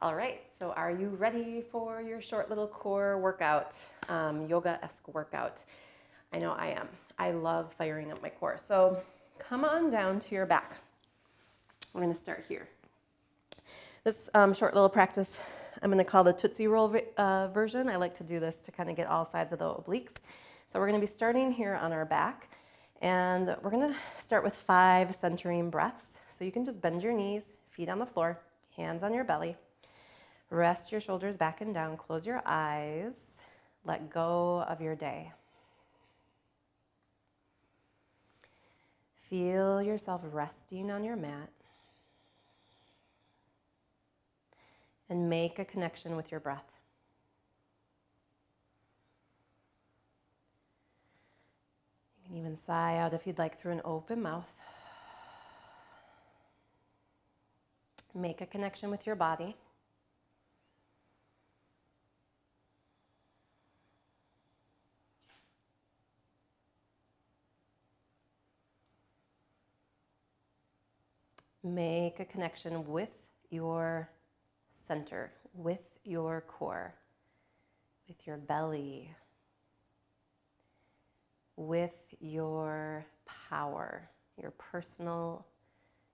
All right, so are you ready for your short little core workout, yoga-esque workout? I know I am. I love firing up my core. So come on down to your back. We're going to start here. This short little practice, I'm going to call the Tootsie Roll version. I like to do this to kind of get all sides of the obliques. So we're going to be starting here on our back, and we're going to start with 5 centering breaths. So you can just bend your knees, feet on the floor, hands on your belly. Rest your shoulders back and down. Close your eyes. Let go of your day. Feel yourself resting on your mat. And make a connection with your breath. You can even sigh out if you'd like through an open mouth. Make a connection with your body. Make a connection with your center, with your core, with your belly, with your power, your personal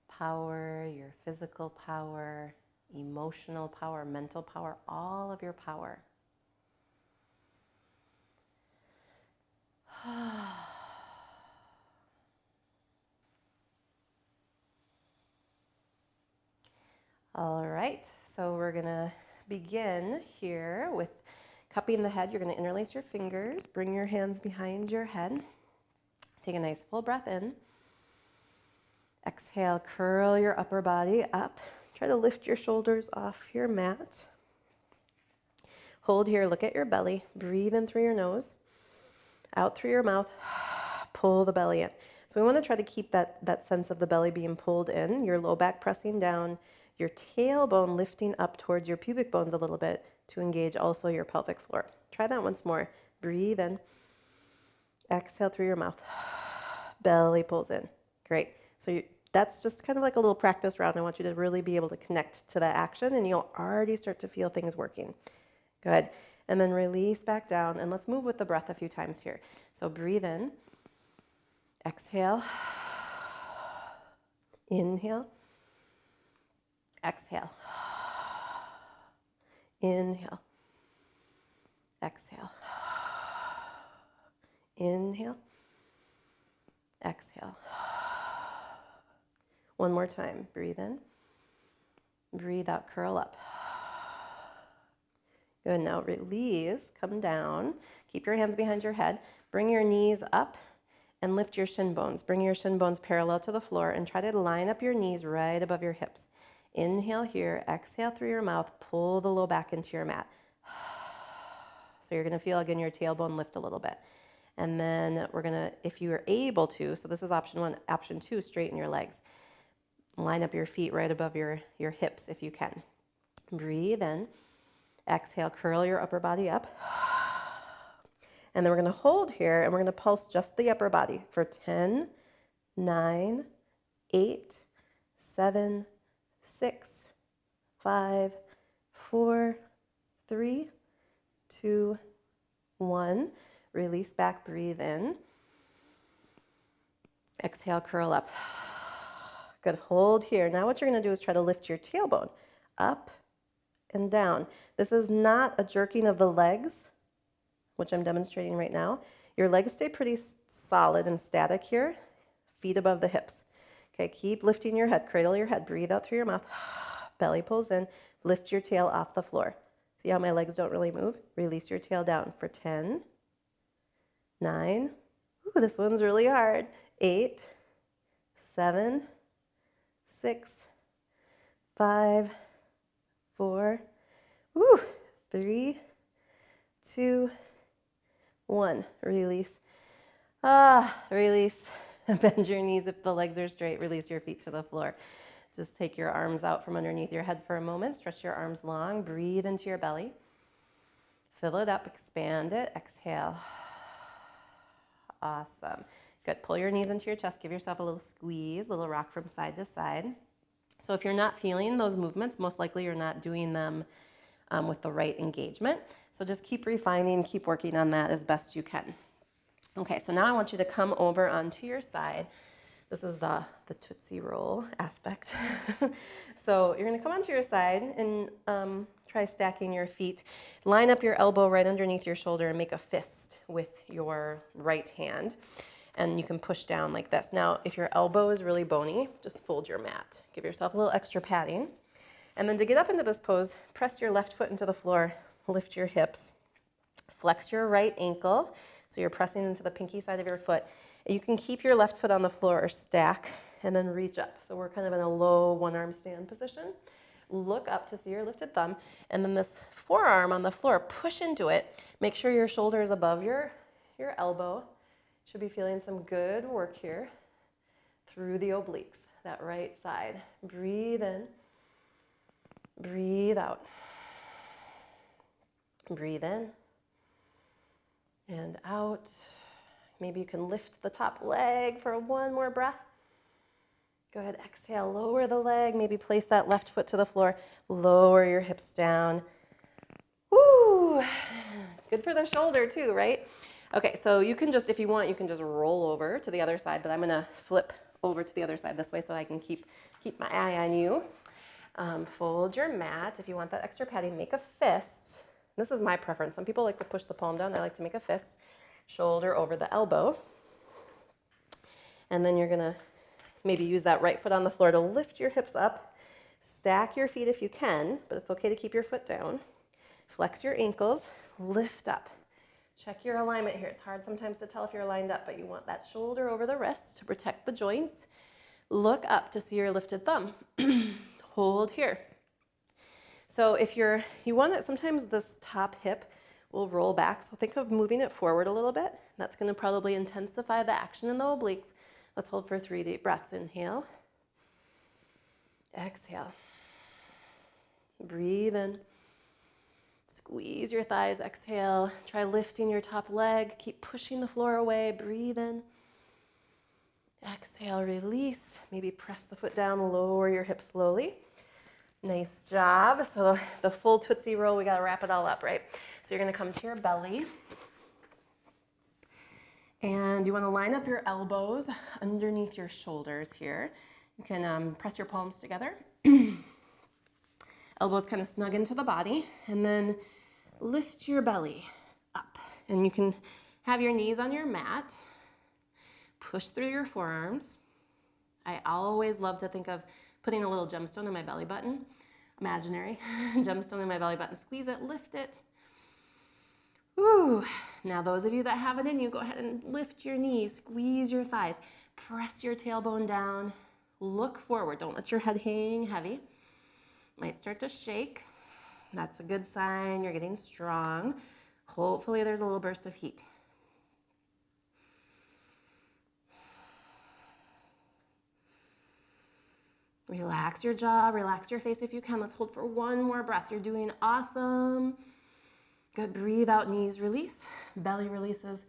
power, your physical power, emotional power, mental power, all of your power. All right, so we're gonna begin here with cupping the head. You're gonna interlace your fingers, bring your hands behind your head. Take a nice full breath in. Exhale, curl your upper body up. Try to lift your shoulders off your mat. Hold here, look at your belly. Breathe in through your nose, out through your mouth. Pull the belly in. So we wanna try to keep that sense of the belly being pulled in, your low back pressing down, your tailbone lifting up towards your pubic bones a little bit to engage also your pelvic floor. Try that once more. Breathe in. Exhale through your mouth. Belly pulls in. Great. So that's just kind of like a little practice round. I want you to really be able to connect to that action, and you'll already start to feel things working. Good. And then release back down, and let's move with the breath a few times here. So breathe in. Exhale. Inhale. Exhale. Inhale. Exhale. Inhale. Exhale. One more time. Breathe in. Breathe out. Curl up. Good. Now release. Come down. Keep your hands behind your head. Bring your knees up and lift your shin bones. Bring your shin bones parallel to the floor and try to line up your knees right above your hips. Inhale here, exhale through your mouth, pull the low back into your mat. So you're gonna feel again your tailbone lift a little bit. And then we're gonna, if you are able to, so this is option 1, option 2, straighten your legs. Line up your feet right above your hips if you can. Breathe in, exhale, curl your upper body up. And then we're gonna hold here and we're gonna pulse just the upper body for 10, 9, 8, 7, 6, 5, 4, 3, 2, 1. Release back, breathe in. Exhale, curl up. Good, hold here. Now what you're gonna do is try to lift your tailbone up and down. This is not a jerking of the legs, which I'm demonstrating right now. Your legs stay pretty solid and static here, feet above the hips. Okay, keep lifting your head, cradle your head, breathe out through your mouth, belly pulls in, lift your tail off the floor. See how my legs don't really move? Release your tail down for 10, 9, ooh, this one's really hard, 8, 7, 6, 5, 4, ooh, 3, 2, 1. Release. Release. Bend your knees if the legs are straight. Release your feet to the floor. Just take your arms out from underneath your head for a moment. Stretch your arms long. Breathe into your belly. Fill it up. Expand it. Exhale. Awesome. Good. Pull your knees into your chest. Give yourself a little squeeze, little rock from side to side. So if you're not feeling those movements, most likely you're not doing them with the right engagement. So just keep refining, keep working on that as best you can. Okay, so now I want you to come over onto your side. This is the Tootsie Roll aspect. So you're gonna come onto your side and try stacking your feet. Line up your elbow right underneath your shoulder and make a fist with your right hand. And you can push down like this. Now, if your elbow is really bony, just fold your mat. Give yourself a little extra padding. And then to get up into this pose, press your left foot into the floor, lift your hips, flex your right ankle. So you're pressing into the pinky side of your foot. You can keep your left foot on the floor or stack and then reach up. So we're kind of in a low one-arm stand position. Look up to see your lifted thumb. And then this forearm on the floor, push into it. Make sure your shoulder is above your elbow. Should be feeling some good work here through the obliques, that right side. Breathe in, breathe out. Breathe in and out. Maybe you can lift the top leg for one more breath. Go ahead, exhale, lower the leg. Maybe place that left foot to the floor. Lower your hips down. Woo! Good for the shoulder too, right? Okay, so you can just, if you want, you can just roll over to the other side, but I'm gonna flip over to the other side this way so I can keep my eye on you. Fold your mat. If you want that extra padding, make a fist. This is my preference. Some people like to push the palm down. I like to make a fist. Shoulder over the elbow. And then you're gonna maybe use that right foot on the floor to lift your hips up. Stack your feet if you can, but it's okay to keep your foot down. Flex your ankles, lift up. Check your alignment here. It's hard sometimes to tell if you're lined up, but you want that shoulder over the wrist to protect the joints. Look up to see your lifted thumb. Hold here. So if you want it, sometimes this top hip will roll back. So think of moving it forward a little bit. That's going to probably intensify the action in the obliques. Let's hold for 3 deep breaths. Inhale. Exhale. Breathe in. Squeeze your thighs. Exhale. Try lifting your top leg. Keep pushing the floor away. Breathe in. Exhale, release. Maybe press the foot down, lower your hips slowly. Nice job. So the full Tootsie Roll, we got to wrap it all up, right? So you're going to come to your belly. And you want to line up your elbows underneath your shoulders here. You can press your palms together. Elbows kind of snug into the body. And then lift your belly up. And you can have your knees on your mat. Push through your forearms. I always love to think of putting a little gemstone in my belly button. Imaginary gemstone in my belly button. Squeeze it, lift it. Woo. Now those of you that have it in you, go ahead and lift your knees, squeeze your thighs, press your tailbone down, look forward. Don't let your head hang heavy. Might start to shake. That's a good sign. You're getting strong. Hopefully there's a little burst of heat. Relax your jaw, relax your face if you can. Let's hold for one more breath. You're doing awesome. Good. Breathe out, knees release, belly releases.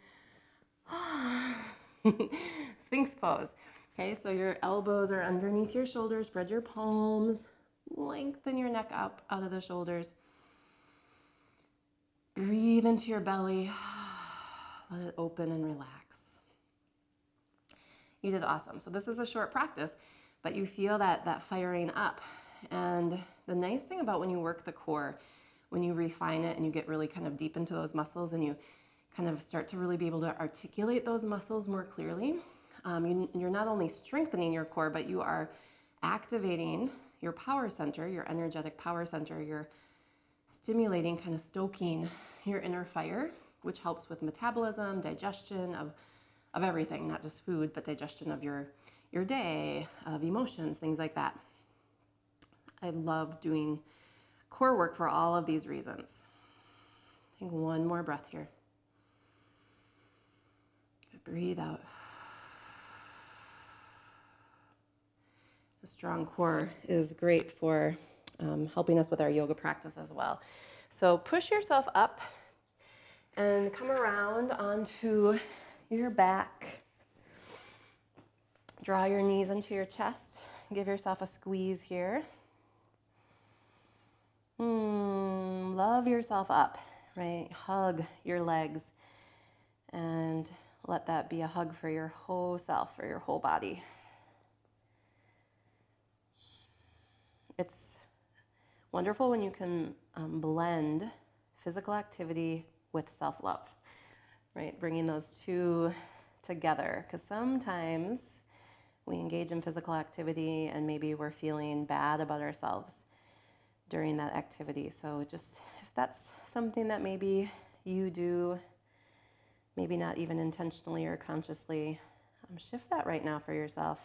Sphinx pose. Okay, so your elbows are underneath your shoulders. Spread your palms. Lengthen your neck up out of the shoulders. Breathe into your belly. Let it open and relax. You did awesome. So this is a short practice, but you feel that firing up. And the nice thing about when you work the core, when you refine it and you get really kind of deep into those muscles and you kind of start to really be able to articulate those muscles more clearly, you're not only strengthening your core, but you are activating your power center, your energetic power center. You're stimulating, kind of stoking your inner fire, which helps with metabolism, digestion of everything, not just food, but digestion of your day, of emotions, things like that. I love doing core work for all of these reasons. Take one more breath here. Breathe out. A strong core is great for helping us with our yoga practice as well. So push yourself up and come around onto your back. Draw your knees into your chest. give yourself a squeeze here. Love yourself up, right? Hug your legs and let that be a hug for your whole self, for your whole body. It's wonderful when you can blend physical activity with self-love, right? Bringing those two together, because sometimes we engage in physical activity and maybe we're feeling bad about ourselves during that activity. So just if that's something that maybe you do, maybe not even intentionally or consciously, shift that right now for yourself.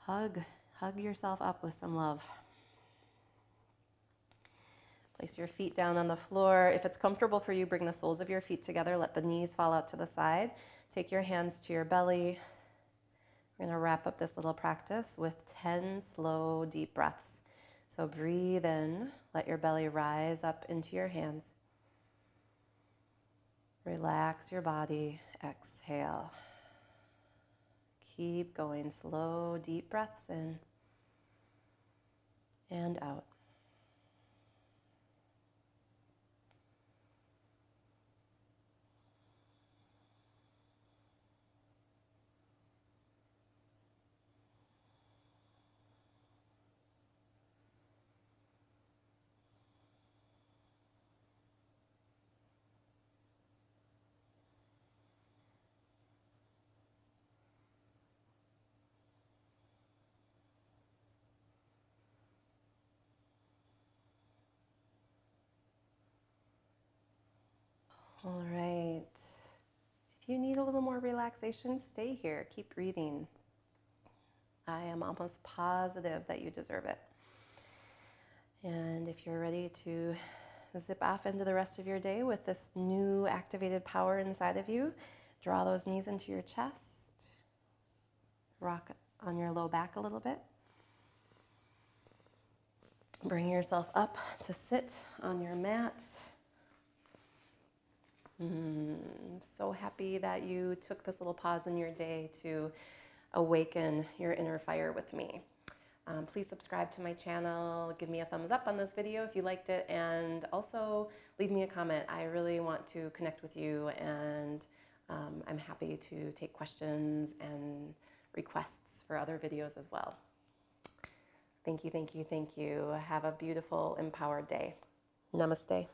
Hug yourself up with some love. Place your feet down on the floor. If it's comfortable for you, bring the soles of your feet together. Let the knees fall out to the side. Take your hands to your belly. We're going to wrap up this little practice with 10 slow, deep breaths. So breathe in. Let your belly rise up into your hands. Relax your body. Exhale. Keep going. Slow, deep breaths in and out. All right. If you need a little more relaxation, stay here. Keep breathing. I am almost positive that you deserve it. And if you're ready to zip off into the rest of your day with this new activated power inside of you, draw those knees into your chest. Rock on your low back a little bit. Bring yourself up to sit on your mat. I'm so happy that you took this little pause in your day to awaken your inner fire with me. Please subscribe to my channel, give me a thumbs up on this video if you liked it, and also leave me a comment. I really want to connect with you, and I'm happy to take questions and requests for other videos as well. Thank you, thank you, thank you. Have a beautiful, empowered day. Namaste.